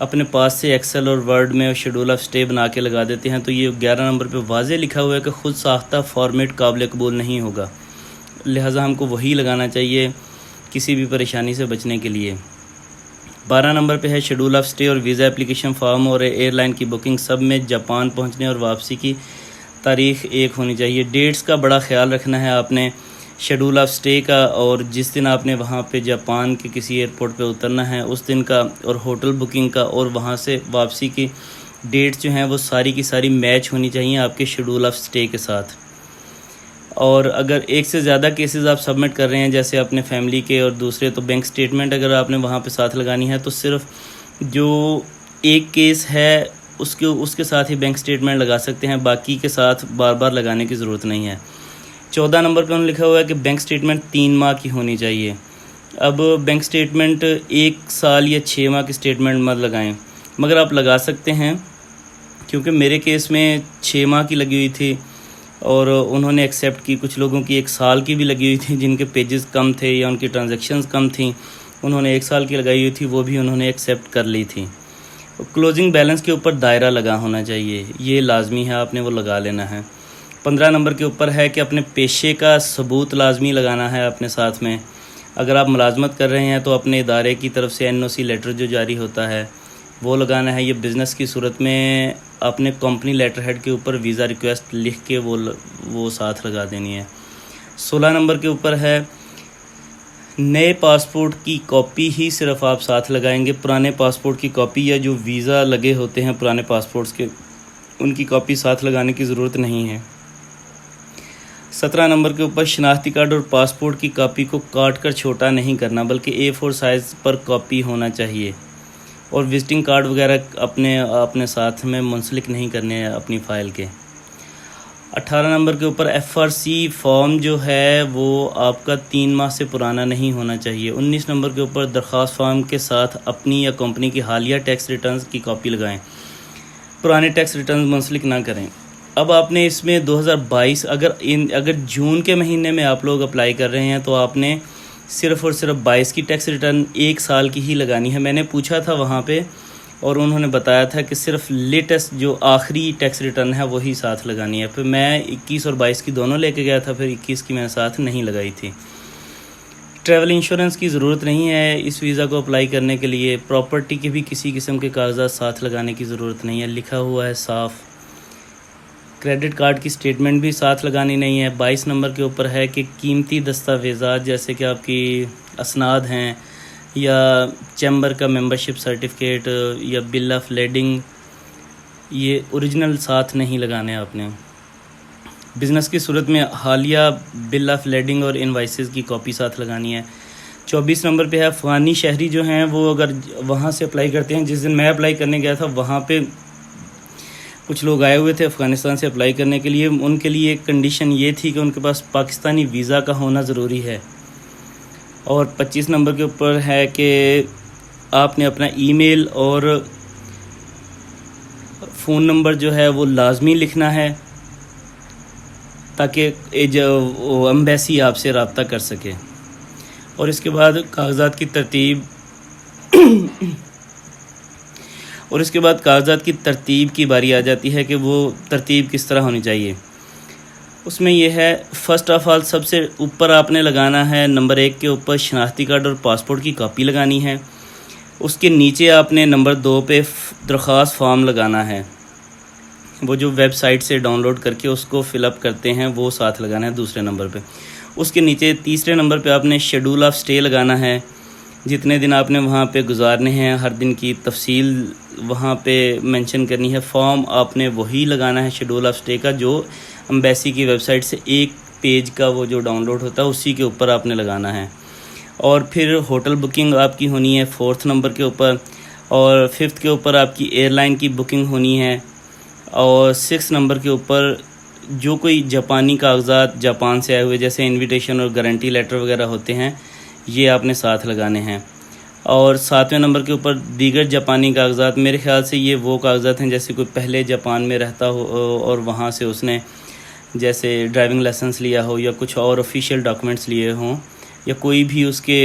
اپنے پاس سے ایکسل اور ورڈ میں شیڈول آف اسٹے بنا کے لگا دیتے ہیں، تو یہ 11 نمبر پہ واضح لکھا ہوا ہے کہ خود ساختہ فارمیٹ قابل قبول نہیں ہوگا، لہٰذا ہم کو وہی لگانا چاہیے کسی بھی پریشانی سے بچنے کے لیے۔ 12 نمبر پہ ہے شیڈول آف اسٹے اور ویزا اپلیکیشن فارم اور ایئر لائن کی بکنگ سب میں جاپان پہنچنے اور واپسی کی تاریخ ایک ہونی چاہیے۔ ڈیٹس کا بڑا خیال رکھنا ہے آپ نے شیڈول آف اسٹے کا، اور جس دن آپ نے وہاں پہ جاپان کے کسی ایئرپورٹ پہ اترنا ہے اس دن کا، اور ہوٹل بکنگ کا، اور وہاں سے واپسی کی ڈیٹس جو ہیں وہ ساری کی ساری میچ ہونی چاہیے آپ کے شیڈول آف اسٹے کے ساتھ۔ اور اگر ایک سے زیادہ کیسز آپ سبمٹ کر رہے ہیں جیسے اپنے فیملی کے اور دوسرے، تو بینک سٹیٹمنٹ اگر آپ نے وہاں پہ ساتھ لگانی ہے تو صرف جو ایک کیس ہے اس کے ساتھ ہی بینک سٹیٹمنٹ لگا سکتے ہیں، باقی کے ساتھ بار بار لگانے کی ضرورت نہیں ہے۔ 14 نمبر پہ انہوں نے لکھا ہوا ہے کہ بینک سٹیٹمنٹ 3 ماہ کی ہونی چاہیے۔ اب بینک سٹیٹمنٹ 1 سال یا 6 ماہ کی سٹیٹمنٹ مت لگائیں، مگر آپ لگا سکتے ہیں، کیونکہ میرے کیس میں 6 ماہ کی لگی ہوئی تھی اور انہوں نے ایکسیپٹ کی۔ کچھ لوگوں کی 1 سال کی بھی لگی ہوئی تھی جن کے پیجز کم تھے یا ان کی ٹرانزیکشنز کم تھیں، انہوں نے 1 سال کی لگائی ہوئی تھی، وہ بھی انہوں نے ایکسیپٹ کر لی تھی۔ کلوزنگ بیلنس کے اوپر دائرہ لگا ہونا چاہیے، یہ لازمی ہے، آپ نے وہ لگا لینا ہے۔ 15 نمبر کے اوپر ہے کہ اپنے پیشے کا ثبوت لازمی لگانا ہے اپنے ساتھ میں۔ اگر آپ ملازمت کر رہے ہیں تو اپنے ادارے کی طرف سے NOC لیٹر جو جاری ہوتا ہے وہ لگانا ہے۔ یہ بزنس کی صورت میں اپنے کمپنی لیٹر ہیڈ کے اوپر ویزا ریکویسٹ لکھ کے وہ ساتھ لگا دینی ہے۔ 16 نمبر کے اوپر ہے نئے پاسپورٹ کی کاپی ہی صرف آپ ساتھ لگائیں گے، پرانے پاسپورٹ کی کاپی یا جو ویزا لگے ہوتے ہیں پرانے پاسپورٹس کے ان کی کاپی ساتھ لگانے کی ضرورت نہیں ہے۔ 17 نمبر کے اوپر شناختی کارڈ اور پاسپورٹ کی کاپی کو کاٹ کر چھوٹا نہیں کرنا بلکہ A4 سائز پر کاپی ہونا چاہیے، اور وزٹنگ کارڈ وغیرہ اپنے ساتھ میں منسلک نہیں کرنے ہیں اپنی فائل کے۔ 18 نمبر کے اوپر FRC فارم جو ہے وہ آپ کا 3 ماہ سے پرانا نہیں ہونا چاہیے۔ 19 نمبر کے اوپر درخواست فارم کے ساتھ اپنی یا کمپنی کی حالیہ ٹیکس ریٹرنز کی کاپی لگائیں، پرانے ٹیکس ریٹرنز منسلک نہ کریں۔ اب آپ نے اس میں 2022 اگر جون کے مہینے میں آپ لوگ اپلائی کر رہے ہیں تو آپ نے صرف اور صرف 22 کی ٹیکس ریٹرن 1 سال کی ہی لگانی ہے۔ میں نے پوچھا تھا وہاں پہ اور انہوں نے بتایا تھا کہ صرف لیٹسٹ جو آخری ٹیکس ریٹرن ہے وہی ساتھ لگانی ہے۔ پھر میں 21 اور 22 کی دونوں لے کے گیا تھا، پھر 21 کی میں نے ساتھ نہیں لگائی تھی۔ ٹریول انشورنس کی ضرورت نہیں ہے اس ویزا کو اپلائی کرنے کے لیے۔ پراپرٹی کے بھی کسی قسم کے کاغذات ساتھ لگانے کی ضرورت نہیں ہے، لکھا ہوا ہے صاف۔ کریڈٹ کارڈ کی سٹیٹمنٹ بھی ساتھ لگانی نہیں ہے۔ 22 نمبر کے اوپر ہے کہ قیمتی دستاویزات جیسے کہ آپ کی اسناد ہیں یا چیمبر کا ممبرشپ سرٹیفکیٹ یا بل آف لیڈنگ، یہ اوریجنل ساتھ نہیں لگانے آپ نے۔ بزنس کی صورت میں حالیہ بل آف لیڈنگ اور انوائسز کی کاپی ساتھ لگانی ہے۔ 24 نمبر پہ ہے افغانی شہری جو ہیں وہ اگر وہاں سے اپلائی کرتے ہیں، جس دن میں اپلائی کرنے گیا تھا وہاں پہ کچھ لوگ آئے ہوئے تھے افغانستان سے اپلائی کرنے کے لیے، ان کے لیے ایک کنڈیشن یہ تھی کہ ان کے پاس پاکستانی ویزا کا ہونا ضروری ہے۔ اور 25 نمبر کے اوپر ہے کہ آپ نے اپنا ای میل اور فون نمبر جو ہے وہ لازمی لکھنا ہے تاکہ ایمبیسی آپ سے رابطہ کر سکے۔ اور اس کے بعد کاغذات کی ترتیب کی باری آ جاتی ہے کہ وہ ترتیب کس طرح ہونی چاہیے۔ اس میں یہ ہے فرسٹ آف آل سب سے اوپر آپ نے لگانا ہے نمبر 1 کے اوپر شناختی کارڈ اور پاسپورٹ کی کاپی لگانی ہے۔ اس کے نیچے آپ نے نمبر 2 پہ درخواست فارم لگانا ہے، وہ جو ویب سائٹ سے ڈاؤن لوڈ کر کے اس کو فل اپ کرتے ہیں وہ ساتھ لگانا ہے دوسرے نمبر پہ۔ اس کے نیچے تیسرے نمبر پہ آپ نے شیڈول آف اسٹے لگانا ہے، جتنے دن آپ نے وہاں پہ گزارنے ہیں ہر دن کی تفصیل وہاں پہ مینشن کرنی ہے۔ فارم آپ نے وہی لگانا ہے شیڈول آف اسٹے کا جو امبیسی کی ویب سائٹ سے ایک پیج کا وہ جو ڈاؤن لوڈ ہوتا ہے اسی کے اوپر آپ نے لگانا ہے۔ اور پھر ہوٹل بکنگ آپ کی ہونی ہے 4 نمبر کے اوپر، اور 5 کے اوپر آپ کی ایئر لائن کی بکنگ ہونی ہے، اور 6 نمبر کے اوپر جو کوئی جاپانی کاغذات جاپان سے آئے ہوئے جیسے انویٹیشن اور گارنٹی لیٹر وغیرہ ہوتے ہیں یہ آپ نے ساتھ لگانے ہیں۔ اور 7ویں نمبر کے اوپر دیگر جاپانی کاغذات، میرے خیال سے یہ وہ کاغذات ہیں جیسے کوئی پہلے جاپان میں رہتا ہو اور وہاں سے اس نے جیسے ڈرائیونگ لائسنس لیا ہو یا کچھ اور آفیشیل ڈاکومنٹس لیے ہوں، یا کوئی بھی اس کے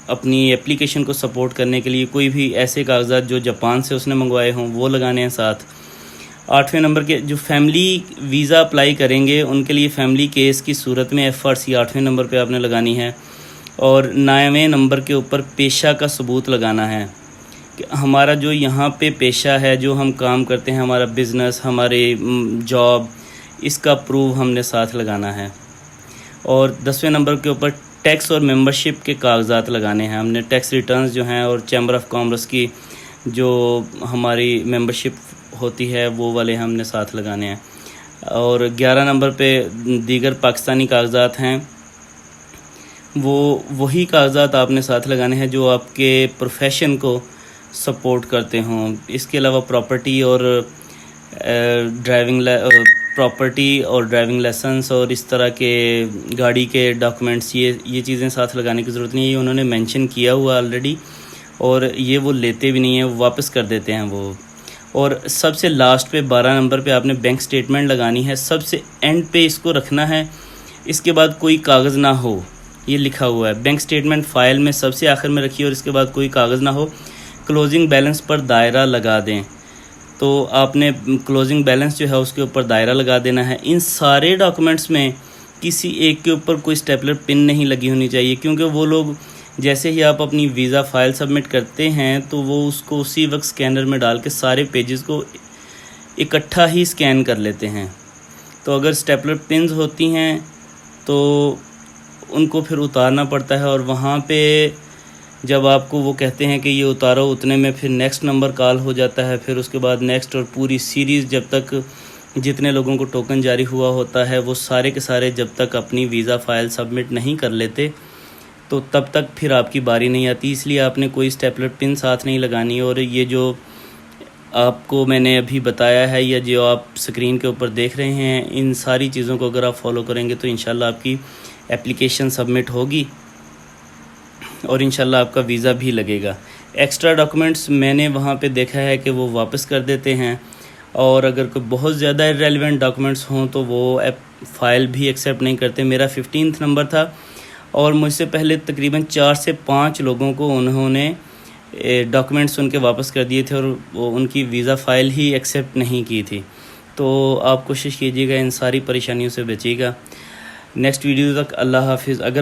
اپنی اپلیکیشن کو سپورٹ کرنے کے لیے کوئی بھی ایسے کاغذات جو جاپان سے اس نے منگوائے ہوں وہ لگانے ہیں ساتھ۔ 8ویں نمبر کے جو فیملی ویزا اپلائی کریں گے ان کے لیے فیملی کیس کی صورت میں FRC 8ویں نمبر پہ آپ نے لگانی ہے، اور 9ویں نمبر کے اوپر پیشہ کا ثبوت لگانا ہے کہ ہمارا جو یہاں پہ پیشہ ہے، جو ہم کام کرتے ہیں، ہمارا بزنس، ہمارے جاب، اس کا پروف ہم نے ساتھ لگانا ہے۔ اور 10ویں نمبر کے اوپر ٹیکس اور ممبرشپ کے کاغذات لگانے ہیں، ہم نے ٹیکس ریٹرنز جو ہیں اور چیمبر آف کامرس کی جو ہماری ممبرشپ ہوتی ہے وہ والے ہم نے ساتھ لگانے ہیں۔ اور 11 نمبر پہ دیگر پاکستانی کاغذات ہیں، وہی کاغذات آپ نے ساتھ لگانے ہیں جو آپ کے پروفیشن کو سپورٹ کرتے ہوں۔ اس کے علاوہ پراپرٹی اور ڈرائیونگ لائسنس اور اس طرح کے گاڑی کے ڈاکومنٹس، یہ چیزیں ساتھ لگانے کی ضرورت نہیں ہے، یہ انہوں نے مینشن کیا ہوا آلریڈی، اور یہ وہ لیتے بھی نہیں ہیں، واپس کر دیتے ہیں وہ۔ اور سب سے لاسٹ پہ 12 نمبر پہ آپ نے بینک سٹیٹمنٹ لگانی ہے، سب سے اینڈ پہ اس کو رکھنا ہے، اس کے بعد کوئی کاغذ نہ ہو، یہ لکھا ہوا ہے بینک سٹیٹمنٹ فائل میں سب سے آخر میں رکھیے اور اس کے بعد کوئی کاغذ نہ ہو، کلوزنگ بیلنس پر دائرہ لگا دیں۔ تو آپ نے کلوزنگ بیلنس جو ہے اس کے اوپر دائرہ لگا دینا ہے۔ ان سارے ڈاکومنٹس میں کسی ایک کے اوپر کوئی اسٹیپلر پن نہیں لگی ہونی چاہیے، کیونکہ وہ لوگ جیسے ہی آپ اپنی ویزا فائل سبمٹ کرتے ہیں تو وہ اس کو اسی وقت سکینر میں ڈال کے سارے پیجز کو اکٹھا ہی سکین کر لیتے ہیں۔ تو اگر اسٹیپلر پنز ہوتی ہیں تو ان کو پھر اتارنا پڑتا ہے، اور وہاں پہ جب آپ کو وہ کہتے ہیں کہ یہ اتارو، اتنے میں پھر نیکسٹ نمبر کال ہو جاتا ہے، پھر اس کے بعد نیکسٹ، اور پوری سیریز جب تک جتنے لوگوں کو ٹوکن جاری ہوا ہوتا ہے وہ سارے کے سارے جب تک اپنی ویزا فائل سبمٹ نہیں کر لیتے تو تب تک پھر آپ کی باری نہیں آتی۔ اس لیے آپ نے کوئی اسٹیپلر پن ساتھ نہیں لگانی، اور یہ جو آپ کو میں نے ابھی بتایا ہے یا جو آپ سکرین کے اوپر دیکھ رہے ہیں، ان ساری چیزوں کو اگر آپ فالو کریں گے تو انشاءاللہ آپ کی اپلیکیشن سبمٹ ہوگی اور انشاءاللہ آپ کا ویزا بھی لگے گا۔ ایکسٹرا ڈاکومنٹس میں نے وہاں پہ دیکھا ہے کہ وہ واپس کر دیتے ہیں، اور اگر کوئی بہت زیادہ ریلیونٹ ڈاکومنٹس ہوں تو وہ فائل بھی ایکسیپٹ نہیں کرتے۔ میرا 15 نمبر تھا، اور مجھ سے پہلے تقریباً 4 سے 5 لوگوں کو انہوں نے ڈاکومنٹس ان کے واپس کر دیے تھے، اور وہ ان کی ویزا فائل ہی ایکسیپٹ نہیں کی تھی۔ تو آپ کوشش کیجیے گا ان ساری پریشانیوں سے بچیے گا۔ نیکسٹ ویڈیو تک اللہ حافظ۔ اگر